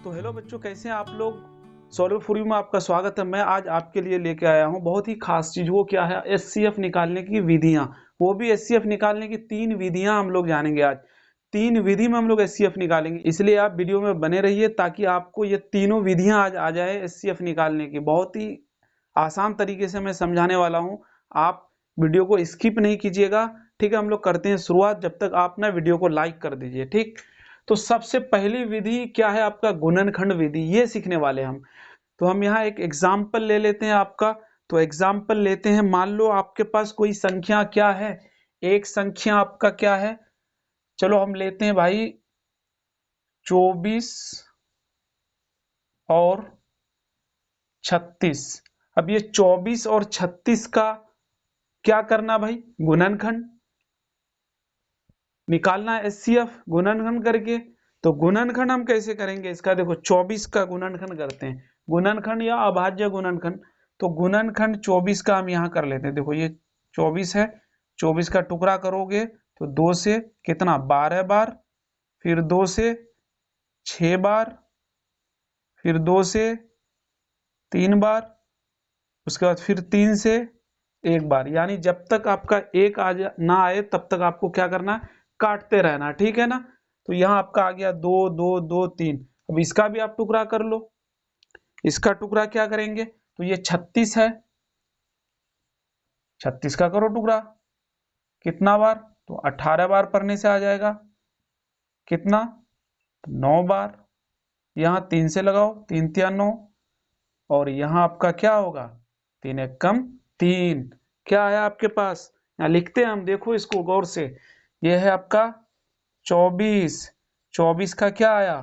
तो हेलो बच्चों, कैसे हैं आप लोग। सॉल्वर फॉर यू में आपका स्वागत है। मैं आज आपके लिए लेके आया हूं बहुत ही खास चीज। वो क्या है? एचसीएफ निकालने की विधियां। वो भी एचसीएफ निकालने की 3 विधियां हम लोग जानेंगे आज। 3 विधि में हम लोग एचसीएफ निकालेंगे, इसलिए आप वीडियो में बने रहिए ताकि आपको ये तीनों विधियां आज आ जाए एचसीएफ निकालने की। बहुत ही आसान तरीके से मैं समझाने वाला हूँ। आप वीडियो को स्किप नहीं कीजिएगा। ठीक है, हम लोग करते हैं शुरुआत। जब तक आप ना वीडियो को लाइक कर दीजिए। ठीक, तो सबसे पहली विधि क्या है? आपका गुणनखंड विधि, ये सीखने वाले हम। तो हम यहाँ एक एग्जाम्पल ले लेते हैं आपका। तो एग्जाम्पल लेते हैं, मान लो आपके पास कोई संख्या क्या है, एक संख्या आपका क्या है, चलो हम लेते हैं भाई 24 और 36। अब ये 24 और 36 का क्या करना भाई? गुणनखंड निकालना है, एचसीएफ गुणनखंड करके। तो गुणनखंड हम कैसे करेंगे इसका? देखो 24 का गुणनखंड करते हैं, गुणनखंड या अभाज्य गुणनखंड। तो गुणनखंड 24 का हम यहाँ कर लेते हैं। देखो ये 24 है, 24 का टुकड़ा करोगे तो 2 से कितना 12 बार, फिर 2 से 6 बार, फिर 2 से 3 बार, उसके बाद फिर 3 से 1 बार। यानी जब तक आपका एक ना आए तब तक आपको क्या करना है? काटते रहना। ठीक है ना। तो यहाँ आपका आ गया 2 2 2 3। अब इसका भी आप टुकड़ा कर लो। इसका टुकड़ा क्या करेंगे? तो ये 36 है, 36 का करो टुकड़ा। कितना बार? तो 18 बार पढ़ने से आ जाएगा। कितना? तो 9 बार। यहाँ 3 से लगाओ, 3 तिया 9। और यहाँ आपका क्या होगा? 3 एक कम 3। क्या है आपके पास? यहाँ लिखते हैं हम, देखो इसको गौर से। ये है आपका 24। 24 का क्या आया?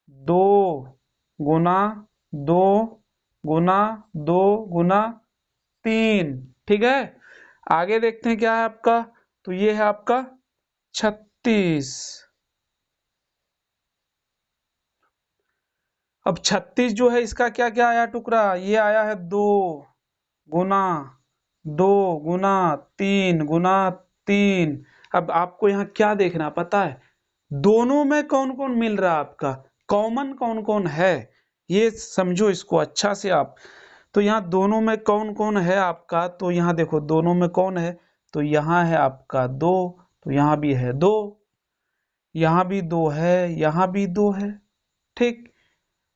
2 गुना 2 गुना 2 गुना 3। ठीक है, आगे देखते हैं क्या है आपका। तो ये है आपका 36। अब 36 जो है इसका क्या क्या आया टुकड़ा? ये आया है 2 गुना 2 गुना 3 गुना 3। अब आपको यहाँ क्या देखना पता है? दोनों में कौन कौन मिल रहा है आपका, कॉमन कौन कौन है, ये समझो इसको अच्छा से आप। तो यहाँ दोनों में कौन कौन है आपका, तो यहाँ देखो दोनों में कौन है। तो यहाँ है आपका 2, तो यहाँ भी है 2, यहाँ भी 2 है, यहाँ भी 2 है। ठीक,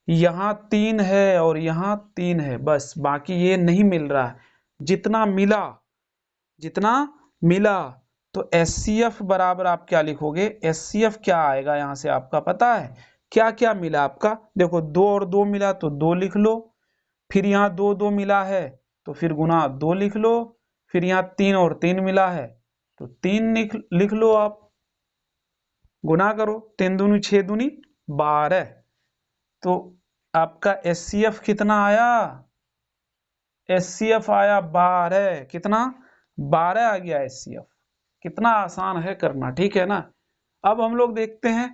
यहाँ 3 है और यहाँ 3 है, बस बाकी ये नहीं मिल रहा है। जितना मिला, जितना मिला, तो एचसीएफ बराबर आप क्या लिखोगे? एचसीएफ क्या आएगा यहाँ से आपका पता है? क्या क्या मिला आपका? देखो 2 और 2 मिला तो 2 लिख लो, फिर यहाँ 2 2 मिला है तो फिर गुना 2 लिख लो, फिर यहाँ 3 और 3 मिला है तो 3 लिख लो आप। गुना करो, 3 दूनी 6 दूनी 12। तो आपका एचसीएफ कितना आया? एचसीएफ आया 12। कितना? 12 आ गया एचसीएफ। कितना आसान है करना, ठीक है ना। अब हम लोग देखते हैं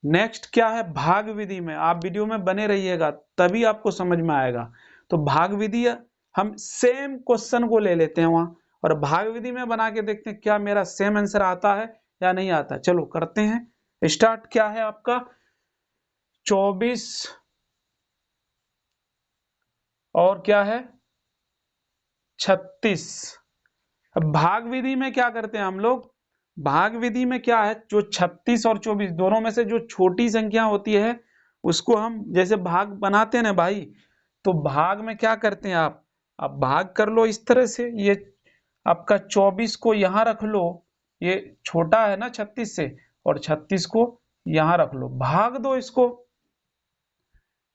नेक्स्ट क्या है। भाग विधि में आप वीडियो में बने रहिएगा तभी आपको समझ में आएगा। तो भाग विधि हम सेम क्वेश्चन को ले लेते हैं वहां और भाग विधि में बना के देखते हैं क्या मेरा सेम आंसर आता है या नहीं आता। चलो करते हैं स्टार्ट। क्या है आपका? 24 और क्या है? 36। अब भाग विधि में क्या करते हैं हम लोग? भाग विधि में क्या है, जो 36 और 24 दोनों में से जो छोटी संख्या होती है उसको हम जैसे भाग बनाते हैं ना भाई, तो भाग में क्या करते हैं आप भाग कर लो इस तरह से। ये आपका 24 को यहाँ रख लो, ये छोटा है ना 36 से, और 36 को यहाँ रख लो, भाग दो इसको।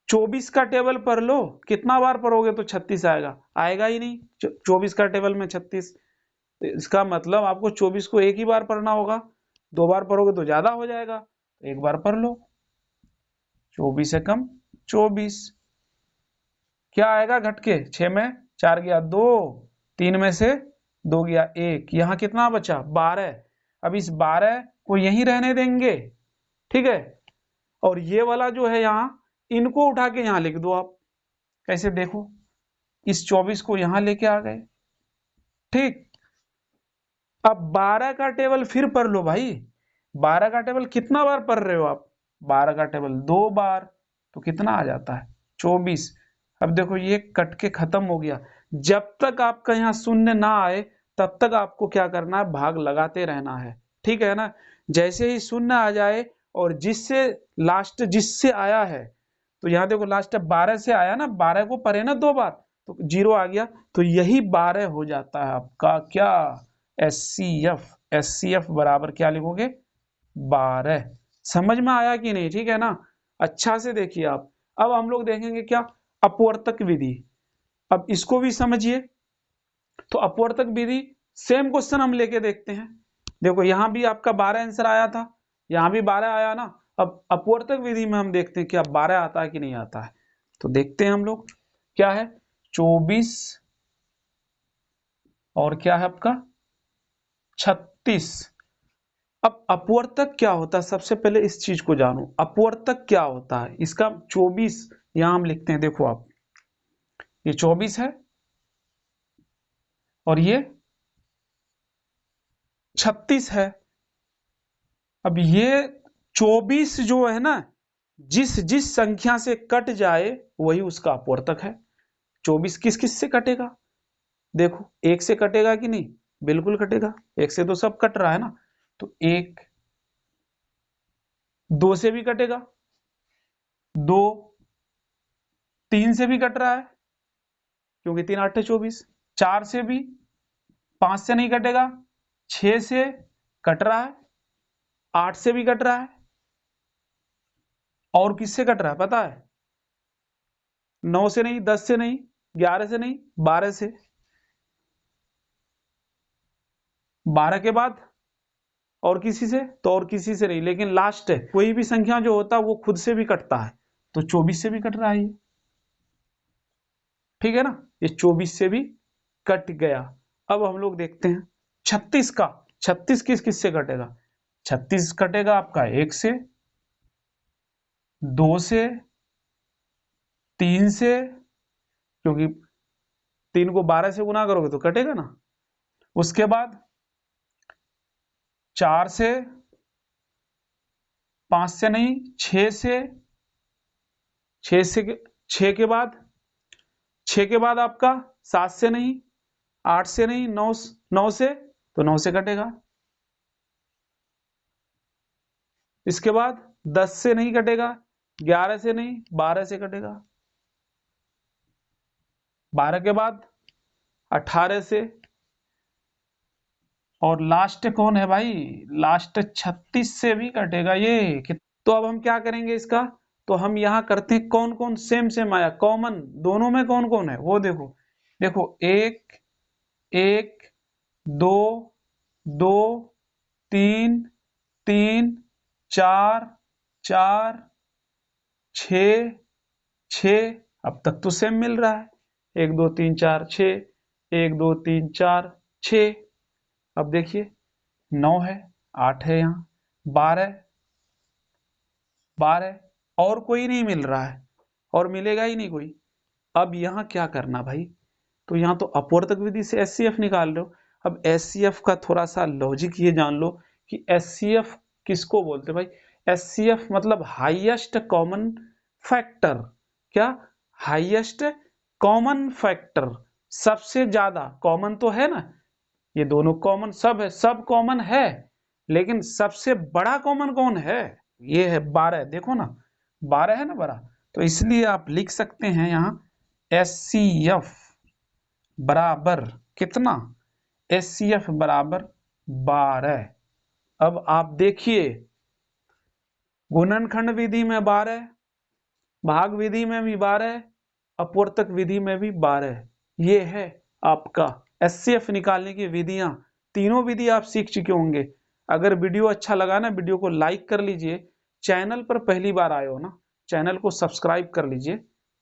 24 का टेबल पढ़ लो, कितना बार पढ़ोगे तो 36 आएगा? आएगा ही नहीं। 24 का टेबल में 36, इसका मतलब आपको 24 को एक ही बार पढ़ना होगा। 2 बार पढ़ोगे तो ज्यादा हो जाएगा, तो एक बार पढ़ लो। 24 से कम 24, क्या आएगा घट के? 6 में 4 गया 2, 3 में से 2 गया 1, यहाँ कितना बचा? 12। अब इस 12 को यहीं रहने देंगे, ठीक है। और ये वाला जो है यहाँ, इनको उठा के यहाँ लिख दो आप। कैसे देखो, इस 24 को यहाँ लेके आ गए, ठीक। अब 12 का टेबल फिर पढ़ लो भाई। 12 का टेबल कितना बार पढ़ रहे हो आप? 12 का टेबल 2 बार। तो कितना आ जाता है 24। अब देखो ये कट के खत्म हो गया। जब तक आपका यहाँ शून्य ना आए तब तक आपको क्या करना है, भाग लगाते रहना है, ठीक है ना। जैसे ही शून्य आ जाए और जिससे लास्ट जिससे आया है, तो यहाँ देखो लास्ट 12 से आया ना, 12 को पढ़े ना 2 बार, तो 0 आ गया, तो यही 12 हो जाता है आपका क्या, SCF। SCF बराबर क्या लिखोगे, 12। समझ में आया कि नहीं, ठीक है ना। अच्छा से देखिए आप। अब हम लोग देखेंगे क्या, अपवर्तक विधि। अब इसको भी समझिए। तो अपवर्तक विधि सेम क्वेश्चन हम लेके देखते हैं। देखो यहां भी आपका 12 आंसर आया था, यहां भी 12 आया ना। अब अपवर्तक विधि में हम देखते हैं कि अब 12 आता है कि नहीं आता है। तो देखते हैं हम लोग क्या है, 24 और क्या है आपका 36। अब अपवर्तक क्या होता है, सबसे पहले इस चीज को जानो, अपवर्तक क्या होता है। इसका 24 यहां हम लिखते हैं, देखो आप, ये 24 है और ये 36 है। अब ये 24 जो है ना, जिस जिस संख्या से कट जाए वही उसका अपवर्तक है। 24 किस किस से कटेगा, देखो 1 से कटेगा कि नहीं, बिल्कुल कटेगा, 1 से तो सब कट रहा है ना। तो 1, 2 से भी कटेगा, 2, 3 से भी कट रहा है क्योंकि 3 8 24, 4 से भी, 5 से नहीं कटेगा, 6 से कट रहा है, 8 से भी कट रहा है, और किससे कट रहा है पता है, 9 से नहीं, 10 से नहीं, 11 से नहीं, 12 से। 12 के बाद और किसी से, तो और किसी से नहीं, लेकिन लास्ट है कोई भी संख्या जो होता है वो खुद से भी कटता है, तो 24 से भी कट रहा है ये, ठीक है ना। ये 24 से भी कट गया। अब हम लोग देखते हैं 36 का। 36 किस किस से कटेगा, 36 कटेगा आपका 1 से, 2 से, 3 से, क्योंकि 3 को 12 से गुना करोगे तो कटेगा ना। उसके बाद 4 से, 5 से नहीं, 6 से, 6 के बाद, 6 के बाद आपका 7 से नहीं, 8 से नहीं, 9 से, तो 9 से कटेगा। इसके बाद 10 से नहीं कटेगा, 11 से नहीं, 12 से कटेगा। 12 के बाद 18 से, और लास्ट कौन है भाई, लास्ट 36 से भी कटेगा ये। तो अब हम क्या करेंगे इसका, तो हम यहां करते हैं कौन कौन सेम सेम आया, कॉमन दोनों में कौन कौन है वो देखो। देखो 1 1, 2 2, 3 3, 4 4, 6 6, अब तक तो सेम मिल रहा है, 1 2 3 4 6, 1 2 3 4 6। अब देखिए 9 है, 8 है, यहाँ 12 12, और कोई नहीं मिल रहा है, और मिलेगा ही नहीं कोई। अब यहाँ क्या करना भाई, तो यहाँ तो अपवर्तक विधि से SCF निकाल लो। अब SCF का थोड़ा सा लॉजिक ये जान लो कि SCF किसको बोलते हैं भाई। SCF मतलब हाईएस्ट कॉमन फैक्टर। क्या, हाईएस्ट कॉमन फैक्टर, सबसे ज्यादा कॉमन तो है ना, ये दोनों कॉमन, सब है, सब कॉमन है, लेकिन सबसे बड़ा कॉमन कौन है, ये है 12। देखो ना 12 है ना बड़ा, तो इसलिए आप लिख सकते हैं यहाँ SCF बराबर कितना, SCF बराबर 12। अब आप देखिए गुणनखंड विधि में 12, भाग विधि में भी 12, अपवर्तक विधि में भी 12। ये है आपका SCF निकालने की विधियां। तीनों विधि आप सीख चुके होंगे। अगर वीडियो अच्छा लगा ना, वीडियो को लाइक कर लीजिए। चैनल पर पहली बार आए हो ना, चैनल को सब्सक्राइब कर लीजिए,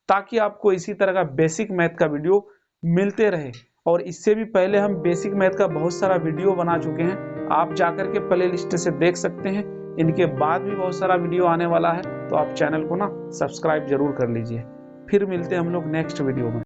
ताकि आपको इसी तरह का बेसिक मैथ का वीडियो मिलते रहे। और इससे भी पहले हम बेसिक मैथ का बहुत सारा वीडियो बना चुके हैं, आप जाकर के प्ले लिस्ट से देख सकते हैं। इनके बाद भी बहुत सारा वीडियो आने वाला है, तो आप चैनल को ना सब्सक्राइब जरूर कर लीजिए। फिर मिलते हैं हम लोग नेक्स्ट वीडियो में।